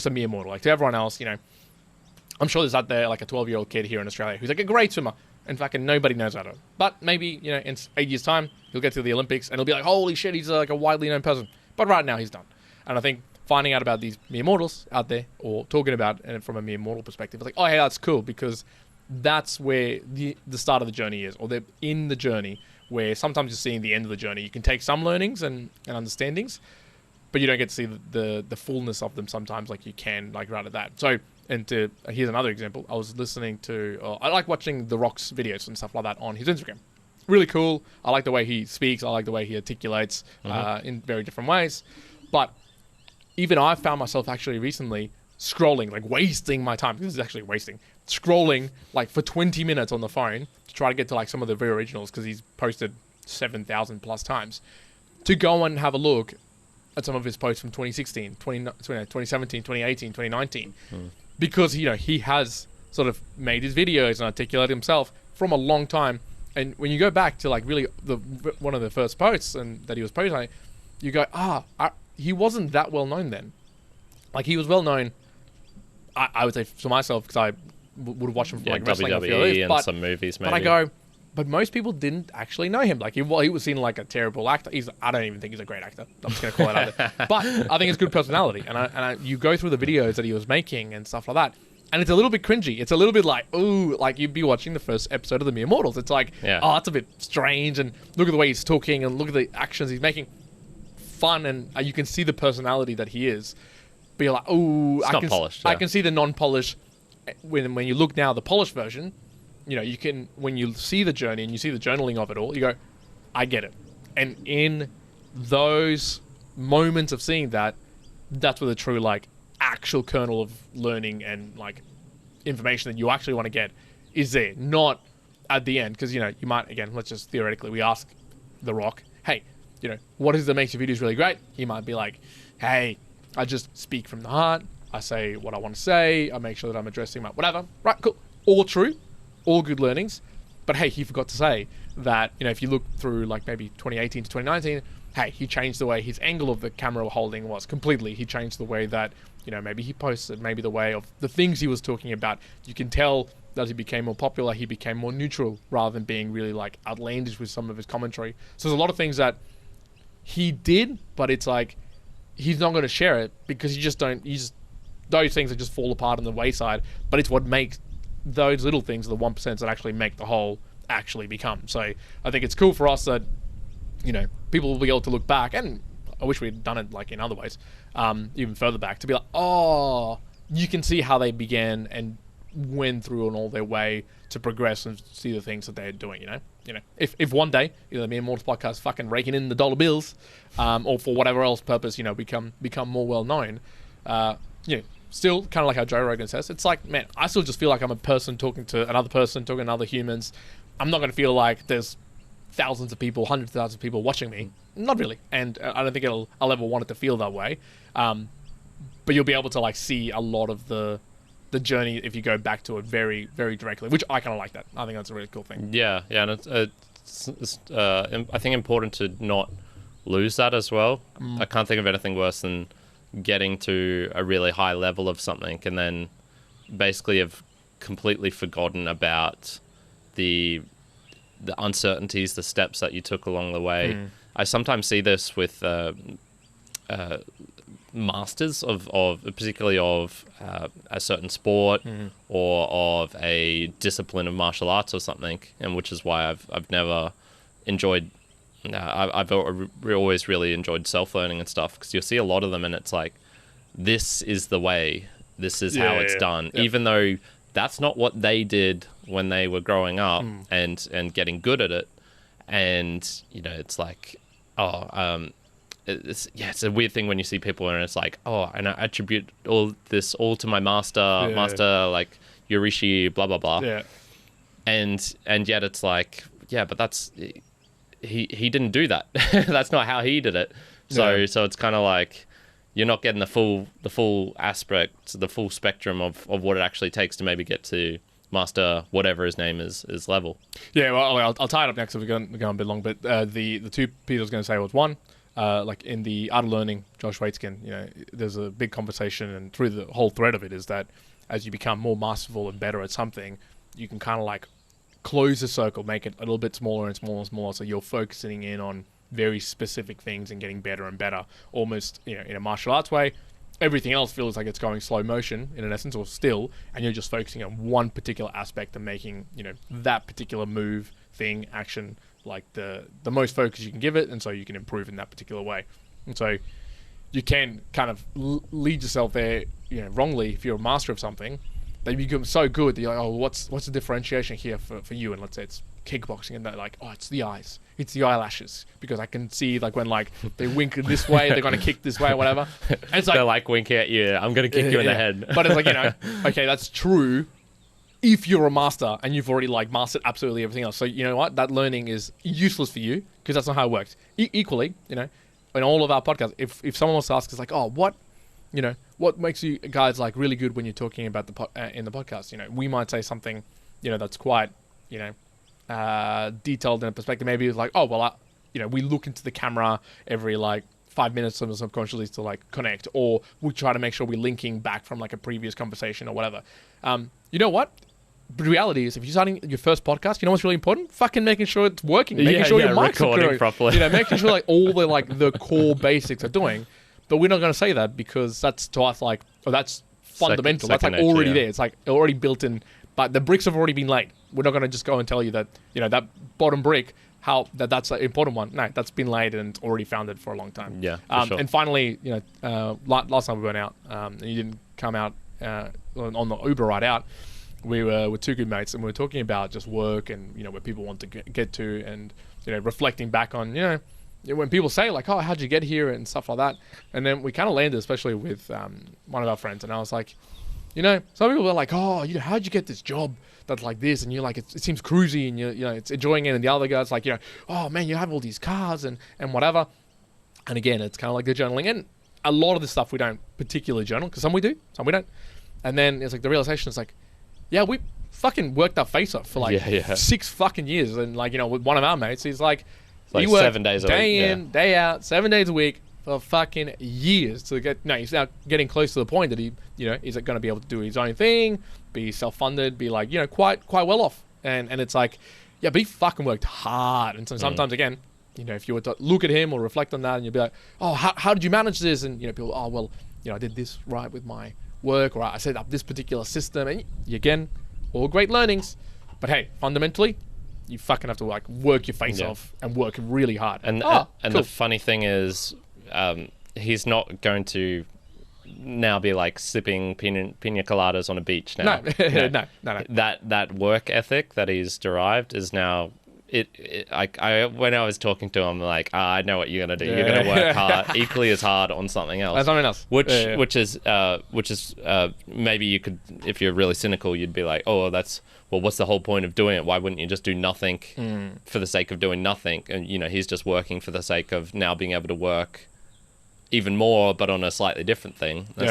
Speaker 1: a mere mortal. Like, to everyone else, I'm sure there's out there like a 12-year-old kid here in Australia who's like a great swimmer. In fact, and nobody knows about it. But maybe, in 8 years' time, he'll get to the Olympics and he'll be like, holy shit, he's like a widely known person. But right now, he's done. And I think finding out about these mere mortals out there, or talking about it from a mere mortal perspective, it's like, oh, hey, that's cool, because that's where the start of the journey is, or they're in the journey, where sometimes you're seeing the end of the journey. You can take some learnings and understandings, but you don't get to see the fullness of them sometimes like you can, like, right at that. So, here's another example. I was listening to, I like watching The Rock's videos and stuff like that on his Instagram. Really cool. I like the way he speaks. I like the way he articulates in very different ways. But even I found myself actually recently scrolling, like wasting my time. This is actually wasting. Scrolling like for 20 minutes on the phone to try to get to like some of the very originals, because he's posted 7,000 plus times, to go and have a look at some of his posts from 2016, 2017, 2018, 2019. Because, he has sort of made his videos and articulated himself from a long time. And when you go back to like really one of the first posts that he was posting, you go, he wasn't that well known then. Like, he was well known, I would say, for myself, because I would have watched him for like wrestling
Speaker 2: WWE and some movies, maybe.
Speaker 1: But I go, but most people didn't actually know him. Like, he was seen like a terrible actor. I don't even think he's a great actor. I'm just going to call it out there. But I think it's good personality. And you go through the videos that he was making and stuff like that, and it's a little bit cringy. It's a little bit like, ooh, like you'd be watching the first episode of The Mere Mortals. It's like, it's a bit strange, and look at the way he's talking, and look at the actions he's making. Fun, and you can see the personality that he is. But you're like, ooh,
Speaker 2: not polished. Yeah.
Speaker 1: I can see the non-polished when you look now at the polished version, you know, you can, when you see the journey and you see the journaling of it all, you go, I get it. And in those moments of seeing that, that's where the true, like, actual kernel of learning and, like, information that you actually want to get is there, not at the end. Because, you know, you might, again, let's just theoretically, we ask The Rock, hey, you know, what is it that makes your videos really great? He might be like, hey, I just speak from the heart. I say what I want to say. I make sure that I'm addressing my whatever. Right, cool. All true. All good learnings. But hey, he forgot to say that, you know, if you look through like maybe 2018 to 2019, hey, he changed the way his angle of the camera holding was completely. He changed the way that, you know, maybe he posted, maybe the way of the things he was talking about. You can tell that as he became more popular, he became more neutral rather than being really like outlandish with some of his commentary. So there's a lot of things that he did, but it's like, he's not going to share it because those things that just fall apart on the wayside, but it's what makes those little things, the 1% that actually make the whole actually become. So I think it's cool for us that, you know, people will be able to look back, and I wish we'd done it like in other ways, even further back, to be like, oh, you can see how they began and went through on all their way to progress and see the things that they're doing, you know? If one day, either me and Mortal's podcast fucking raking in the dollar bills, or for whatever else purpose, you know, become more well known, you know, still kind of like how Joe Rogan says, it's like, man, I still just feel like I'm a person talking to another person, talking to other humans. I'm not going to feel like there's thousands of people, hundreds of thousands of people watching me. Not really. And I don't think I'll ever want it to feel that way. But you'll be able to like see a lot of the journey if you go back to it very, very directly, which I kind of like that. I think that's a really cool thing.
Speaker 2: Yeah, and it's I think important to not lose that as well. I can't think of anything worse than getting to a really high level of something and then basically have completely forgotten about the uncertainties, the steps that you took along the way. I sometimes see this with masters of particularly of a certain sport or of a discipline of martial arts or something, and which is why I've never enjoyed. I've always really enjoyed self-learning and stuff, because you'll see a lot of them and it's like, this is the way, this is how it's done, even though that's not what they did when they were growing up and getting good at it. And you know, it's like, it's a weird thing when you see people and it's like, oh, and I attribute all to my master like Yorishi blah blah blah, and yet it's like, yeah, but that's he didn't do that. That's not how he did it. So it's kind of like you're not getting the full aspect, the full spectrum of what it actually takes to maybe get to master whatever his name is level. Yeah,
Speaker 1: well, I'll tie it up next if we're going a bit long. But the two pieces I was going to say was one, like in the Art of Learning, Josh Waitzkin, you know, there's a big conversation, and through the whole thread of it is that as you become more masterful and better at something, you can kind of like close the circle, make it a little bit smaller and smaller and smaller, so you're focusing in on very specific things and getting better and better, almost, you know, in a martial arts way. Everything else feels like it's going slow motion in an essence, or still, and you're just focusing on one particular aspect and making, you know, that particular move, thing, action, like the most focus you can give it, and so you can improve in that particular way. And so you can kind of lead yourself there, you know, wrongly if you're a master of something, that you become so good that you're like, oh, what's the differentiation here for you? And let's say it's kickboxing, and they're like, oh, it's the eyes, it's the eyelashes, because I can see like when like they wink this way, they're gonna kick this way or whatever. And it's like,
Speaker 2: they're like winking at you, I'm gonna kick you in the head.
Speaker 1: But it's like, you know, okay, that's true if you're a master and you've already like mastered absolutely everything else. So you know what, that learning is useless for you because that's not how it works. Equally, you know, in all of our podcasts, if someone wants to ask us like, oh, what makes you guys like really good when you're talking about in the podcast, you know, we might say something, you know, that's quite, you know, detailed in a perspective. Maybe it's like, oh, well, you know, we look into the camera every like 5 minutes subconsciously to like connect, or we try to make sure we're linking back from like a previous conversation or whatever. You know what? But the reality is, if you're starting your first podcast, you know what's really important? Fucking making sure it's working, making sure your mic's recording
Speaker 2: properly.
Speaker 1: You know, making sure like all the core basics are doing. But we're not going to say that because that's to us like, oh, that's fundamental. That's like already there. It's like already built in. But the bricks have already been laid. We're not going to just go and tell you that, you know, that bottom brick, that's an important one. No, that's been laid and already founded for a long time.
Speaker 2: Yeah, for sure.
Speaker 1: And finally, you know, last time we went out, and you didn't come out on the Uber ride out, we were with two good mates, and we were talking about just work and where people want to get to, and reflecting back on when people say like, oh, how'd you get here and stuff like that, and then we kind of landed, especially with one of our friends, and I was like, some people are like, oh, how'd you get this job that's like this, and you're like, it seems cruisy, and it's enjoying it, and the other guy's like, oh man, you have all these cars and whatever. And again, it's kind of like the journaling, and a lot of the stuff we don't particularly journal, because some we do, some we don't. And then it's like the realization is like, yeah, we fucking worked our face off for like 6 fucking years. And like, with one of our mates, he's like he worked
Speaker 2: 7 days a week.
Speaker 1: Day in, day out, 7 days a week for fucking years to get, he's now getting close to the point that he, is going to be able to do his own thing, be self-funded, be like, quite well off. And it's like, yeah, but he fucking worked hard. And so sometimes again, if you were to look at him or reflect on that, and you'd be like, oh, how did you manage this? And, people, oh, well, I did this right with my work, or I set up this particular system, and again, all great learnings, but hey, fundamentally, you fucking have to like work your face off and work really hard.
Speaker 2: And the funny thing is, he's not going to now be like sipping pina coladas on a beach now.
Speaker 1: No.
Speaker 2: That work ethic that he's derived is now. When I was talking to him, like, I know what you're gonna do. You're gonna work hard, equally as hard on something else.
Speaker 1: Something else.
Speaker 2: Which is maybe you could, if you're really cynical, you'd be like, oh, what's the whole point of doing it? Why wouldn't you just do nothing for the sake of doing nothing? And he's just working for the sake of now being able to work even more, but on a slightly different thing. No.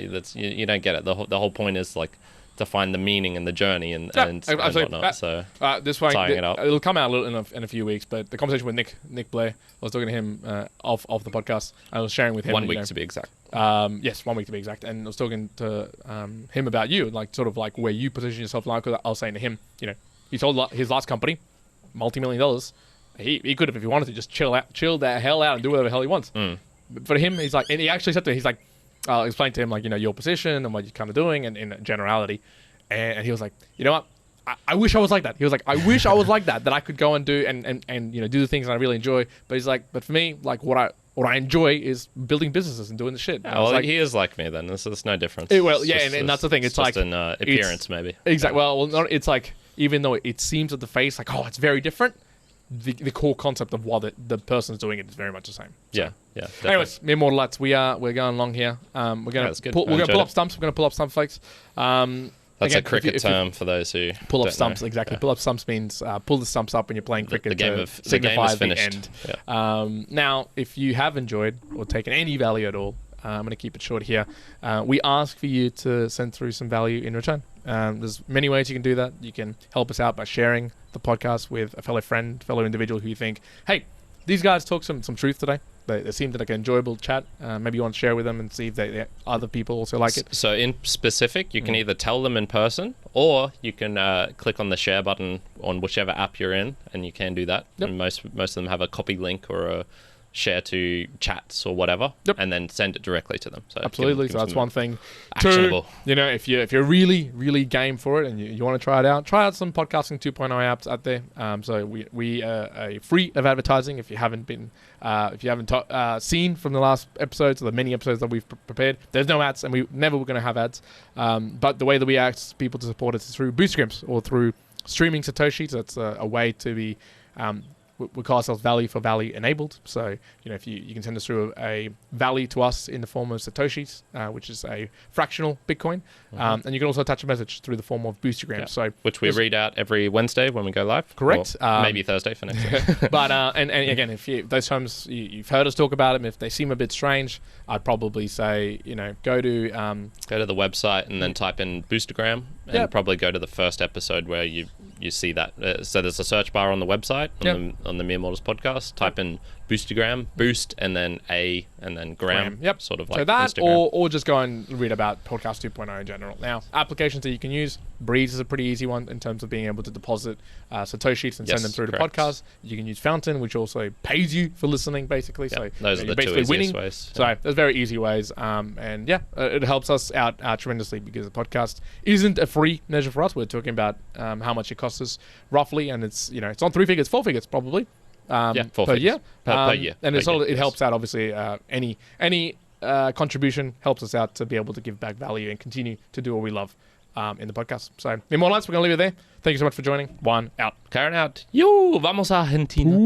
Speaker 2: That's you don't get it. The whole point is like, to find the meaning in the journey and whatnot. So
Speaker 1: this one,
Speaker 2: tying it up.
Speaker 1: It'll come out in a few weeks. But the conversation with Nick Blair, I was talking to him off the podcast. I was sharing with him
Speaker 2: 1 week to be exact.
Speaker 1: Yes, 1 week to be exact. And I was talking to him about you, like sort of like where you position yourself. Like, because I was saying to him, he sold his last company, $multi-million. He could have, if he wanted to, just chill the hell out and do whatever the hell he wants. But for him, he's like, and he actually said to me, he's like, I'll explain to him like, your position and what you're kind of doing and in generality. And he was like, you know what? I wish I was like that. He was like, I wish I was like that I could go and do and do the things that I really enjoy. But he's like, but for me, like what I enjoy is building businesses and doing the shit.
Speaker 2: Well, like, he is like me then. There's no difference.
Speaker 1: And that's the thing. It's like
Speaker 2: just an appearance, maybe.
Speaker 1: Exactly. Well, it's like, even though it seems at the face like, oh, it's very different, the core concept of what the person's doing it is very much the same. So.
Speaker 2: Yeah. Definitely.
Speaker 1: Anyways, mere mortal lads, we're going along here. We're gonna pull up stumps. We're gonna pull up stumps, folks.
Speaker 2: That's again, a cricket term for those who
Speaker 1: pull up stumps.
Speaker 2: Know.
Speaker 1: Exactly. Yeah. Pull up stumps means pull the stumps up when you're playing cricket.
Speaker 2: The game
Speaker 1: signify
Speaker 2: is finished.
Speaker 1: The end.
Speaker 2: Yeah.
Speaker 1: Now, if you have enjoyed or taken any value at all, I'm going to keep it short here. We ask for you to send through some value in return. There's many ways you can do that. You can help us out by sharing the podcast with a fellow individual who you think, hey, these guys talk some truth today. They seemed like an enjoyable chat. Maybe you want to share with them and see if other people also like it.
Speaker 2: So in specific, you can either tell them in person, or you can click on the share button on whichever app you're in, and you can do that. Yep. And most of them have a copy link or a share to chats or whatever, and then send it directly to them. So
Speaker 1: absolutely. So that's one thing.
Speaker 2: Actionable.
Speaker 1: Two, if you're really, really game for it and you want to try out some podcasting 2.0 apps out there. So we are free of advertising. If you haven't seen from the last episodes or the many episodes that we've prepared, there's no ads, and we never were going to have ads. But the way that we ask people to support us is through Bootstrams or through streaming Satoshis. That's a way to be we call ourselves value for value enabled. So, if you can send us through a value to us in the form of Satoshis, which is a fractional Bitcoin. And you can also attach a message through the form of Boostograms.
Speaker 2: Yeah.
Speaker 1: So,
Speaker 2: which we read out every Wednesday when we go live.
Speaker 1: Correct.
Speaker 2: Maybe Thursday for next week.
Speaker 1: But, and again, if those times you've heard us talk about them, if they seem a bit strange, I'd probably say, go to
Speaker 2: the website and then type in Boostogram and probably go to the first episode where you see that. So there's a search bar on the website on the Mere Mortals podcast. Type in Boostogram, boost, and then A, and then gram.
Speaker 1: Yep.
Speaker 2: Sort of like
Speaker 1: so that,
Speaker 2: Instagram.
Speaker 1: or just go and read about Podcast 2.0 in general. Now, applications that you can use, Breeze is a pretty easy one in terms of being able to deposit Satoshis and send them through the podcast. You can use Fountain, which also pays you for listening, basically.
Speaker 2: Yep.
Speaker 1: So
Speaker 2: those are the two easiest ways.
Speaker 1: So there's very easy ways. It helps us out tremendously because the podcast isn't a free measure for us. We're talking about how much it costs us roughly, and it's it's on 3 figures, 4 figures probably.
Speaker 2: 4
Speaker 1: per
Speaker 2: figures.
Speaker 1: year.
Speaker 2: Per year.
Speaker 1: And it helps out obviously any contribution helps us out to be able to give back value and continue to do what we love in the podcast. So, in more lights, we're going to leave it there. Thank you so much for joining. Juan, out.
Speaker 2: Karen out. Yo, vamos a Argentina.